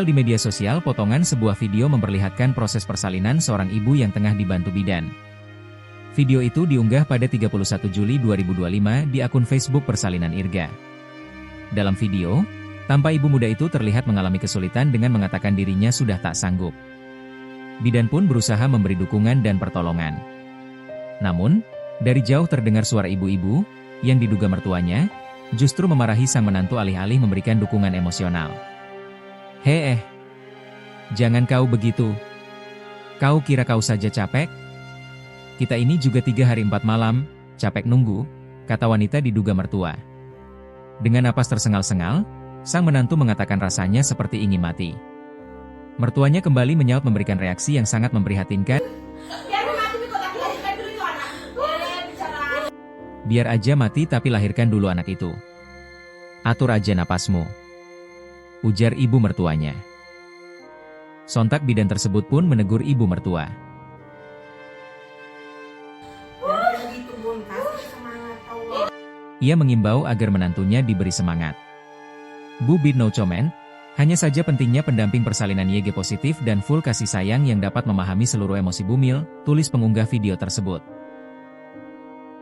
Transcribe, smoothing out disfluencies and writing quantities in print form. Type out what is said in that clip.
Viral di media sosial, potongan sebuah video memperlihatkan proses persalinan seorang ibu yang tengah dibantu bidan. Video itu diunggah pada 31 Juli 2025 di akun Facebook Persalinan Irga. Dalam video, tampak ibu muda itu terlihat mengalami kesulitan dengan mengatakan dirinya sudah tak sanggup. Bidan pun berusaha memberi dukungan dan pertolongan. Namun, dari jauh terdengar suara ibu-ibu, yang diduga mertuanya, justru memarahi sang menantu alih-alih memberikan dukungan emosional. Jangan kau begitu. Kau kira kau saja capek? Kita ini juga 3 hari 4 malam, capek nunggu, kata wanita diduga mertua. Dengan napas tersengal-sengal, sang menantu mengatakan rasanya seperti ingin mati. Mertuanya kembali menyaut memberikan reaksi yang sangat memprihatinkan. Biar aja mati tapi lahirkan dulu anak itu. Atur aja napasmu, ujar ibu mertuanya. Sontak bidan tersebut pun menegur ibu mertua. Ia mengimbau agar menantunya diberi semangat. Bu Bid no comment, hanya saja pentingnya pendamping persalinan YG positif dan full kasih sayang yang dapat memahami seluruh emosi bumil, tulis pengunggah video tersebut.